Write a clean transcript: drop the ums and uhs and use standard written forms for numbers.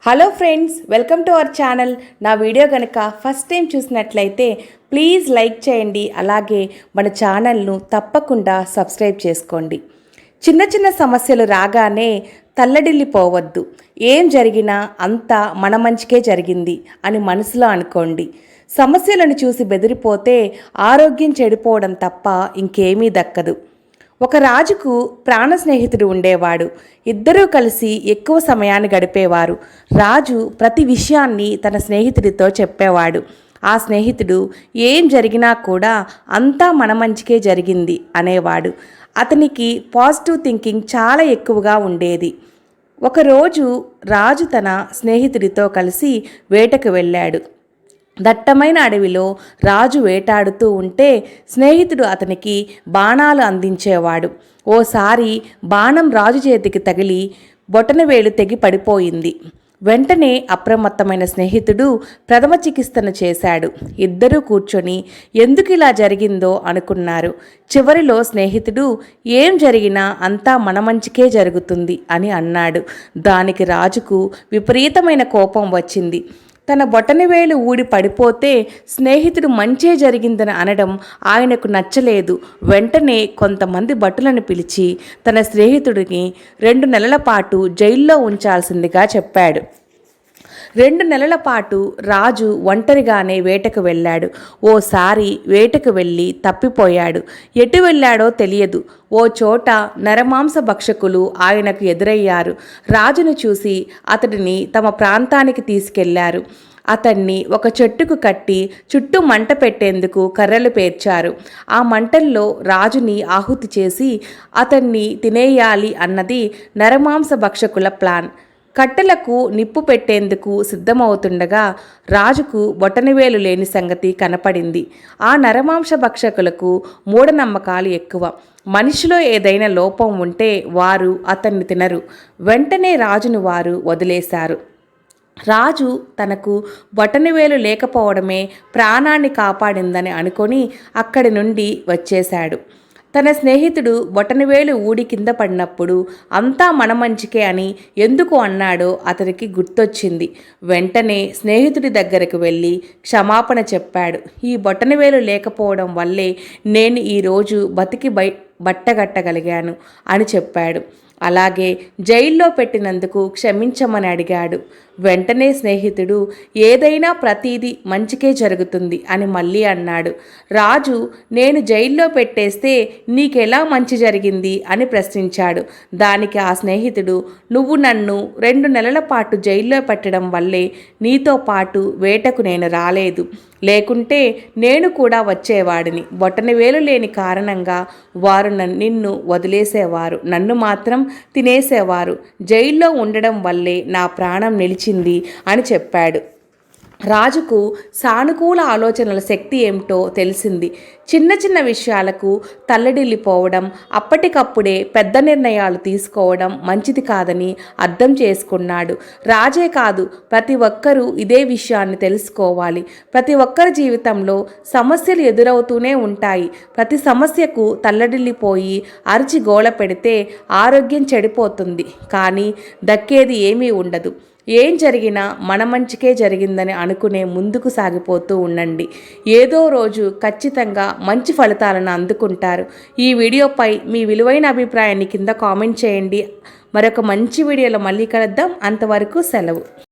Hello friends, welcome to our channel. నా video కనుక first time చూసినట్లయితే ప్లీజ్ లైక్ చేయండి. అలాగే మన ఛానల్ను తప్పకుండా సబ్స్క్రైబ్ చేసుకోండి. చిన్న చిన్న సమస్యలు రాగానే తల్లడిల్లిపోవద్దు. ఏం జరిగినా అంతా మన మంచికే జరిగింది అని మనసులో అనుకోండి. సమస్యలను చూసి బెదిరిపోతే ఆరోగ్యం చెడిపోవడం తప్ప ఇంకేమీ దక్కదు. ఒక రాజుకు ప్రాణ స్నేహితుడు ఉండేవాడు. ఇద్దరూ కలిసి ఎక్కువ సమయాన్ని గడిపేవారు. రాజు ప్రతి విషయాన్ని తన స్నేహితుడితో చెప్పేవాడు. ఆ స్నేహితుడు ఏం జరిగినా కూడా అంతా మన మంచికే జరిగింది అనేవాడు. అతనికి పాజిటివ్ థింకింగ్ చాలా ఎక్కువగా ఉండేది. ఒకరోజు రాజు తన స్నేహితుడితో కలిసి వేటకు వెళ్ళాడు. దట్టమైన అడవిలో రాజు వేటాడుతూ ఉంటే స్నేహితుడు అతనికి బాణాలు అందించేవాడు. ఓసారి బాణం రాజు చేతికి తగిలి బొటనవేలు తెగి పడిపోయింది. వెంటనే అప్రమత్తమైన స్నేహితుడు ప్రథమ చికిత్సను చేశాడు. ఇద్దరూ కూర్చొని ఎందుకు ఇలా జరిగిందో అనుకున్నారు. చివరిలో స్నేహితుడు ఏం జరిగినా అంతా మన మంచికే జరుగుతుంది అని అన్నాడు. దానికి రాజుకు విపరీతమైన కోపం వచ్చింది. తన బొటనవేలు ఊడి పడిపోతే స్నేహితుడు మంచే జరిగిందని అనడం ఆయనకు నచ్చలేదు. వెంటనే కొంతమంది భటులను పిలిచి తన స్నేహితుడిని 2 నెలల పాటు జైల్లో ఉంచాల్సిందిగా చెప్పాడు. 2 నెలల పాటు రాజు ఒంటరిగానే వేటకు వెళ్ళాడు. ఓసారి వేటకు వెళ్ళి తప్పిపోయాడు. ఎటు వెళ్ళాడో తెలియదు. ఓ చోట నరమాంస భక్షకులు ఆయనకు ఎదురయ్యారు. రాజును చూసి అతడిని తమ ప్రాంతానికి తీసుకెళ్లారు. అతన్ని ఒక చెట్టుకు కట్టి చుట్టూ మంట పెట్టేందుకు కర్రలు పేర్చారు. ఆ మంటల్లో రాజుని ఆహుతి చేసి అతన్ని తినేయాలి అన్నది నరమాంస భక్షకుల ప్లాన్. కట్టెలకు నిప్పు పెట్టేందుకు సిద్ధమవుతుండగా రాజుకు బొటనవేలు లేని సంగతి కనపడింది. ఆ నరమాంస భక్షకులకు మూఢనమ్మకాలు ఎక్కువ. మనిషిలో ఏదైనా లోపం ఉంటే వారు అతన్ని తినరు. వెంటనే రాజును వారు వదిలేశారు. రాజు తనకు బొటనవేలు లేకపోవడమే ప్రాణాన్ని కాపాడిందని అనుకొని అక్కడి నుండి వచ్చేశాడు. తన స్నేహితుడు బొటనవేలు ఊడి కింద పడినప్పుడు అంతా మన మంచికే అని ఎందుకు అన్నాడో అతనికి గుర్తొచ్చింది. వెంటనే స్నేహితుడి దగ్గరకు వెళ్ళి క్షమాపణ చెప్పాడు. ఈ బొటనవేలు లేకపోవడం వల్లే నేను ఈరోజు బతికి బట్టగట్టగలిగాను అని చెప్పాడు. అలాగే జైల్లో పెట్టినందుకు క్షమించమని అడిగాడు. వెంటనే స్నేహితుడు ఏదైనా ప్రతీదీ మంచికే జరుగుతుంది అని మళ్ళీ అన్నాడు. రాజు నేను జైల్లో పెట్టేస్తే నీకెలా మంచి జరిగింది అని ప్రశ్నించాడు. దానికి ఆ స్నేహితుడు నువ్వు నన్ను 2 నెలల పాటు జైల్లో పెట్టడం వల్లే నీతో పాటు వేటకు నేను రాలేదు. లేకుంటే నేను కూడా వచ్చేవాడిని. బొటనవేలు లేని కారణంగా వారు నిన్ను వదిలేసేవారు, నన్ను మాత్రం తినేసేవారు. జైల్లో ఉండడం వల్లే నా ప్రాణం నిలిచింది అని చెప్పాడు. రాజుకు సానుకూల ఆలోచనల శక్తి ఏమిటో తెలిసింది. చిన్న చిన్న విషయాలకు తల్లడిల్లిపోవడం, అప్పటికప్పుడే పెద్ద నిర్ణయాలు తీసుకోవడం మంచిది కాదని అర్థం చేసుకున్నాడు. రాజే కాదు, ప్రతి ఒక్కరూ ఇదే విషయాన్ని తెలుసుకోవాలి. ప్రతి ఒక్కరి జీవితంలో సమస్యలు ఎదురవుతూనే ఉంటాయి. ప్రతి సమస్యకు తల్లడిల్లిపోయి అరిచి గోల పెడితే ఆరోగ్యం చెడిపోతుంది, కానీ దక్కేది ఏమీ ఉండదు. ఏం జరిగినా మన మంచికే జరిగిందని అనుకునే ముందుకు సాగిపోతూ ఉండండి. ఏదో రోజు ఖచ్చితంగా మంచి ఫలితాలను అందుకుంటారు. ఈ వీడియోపై మీ విలువైన అభిప్రాయాన్ని కింద కామెంట్ చేయండి. మరొక మంచి వీడియోలో మళ్ళీ కలుద్దాం. అంతవరకు సెలవు.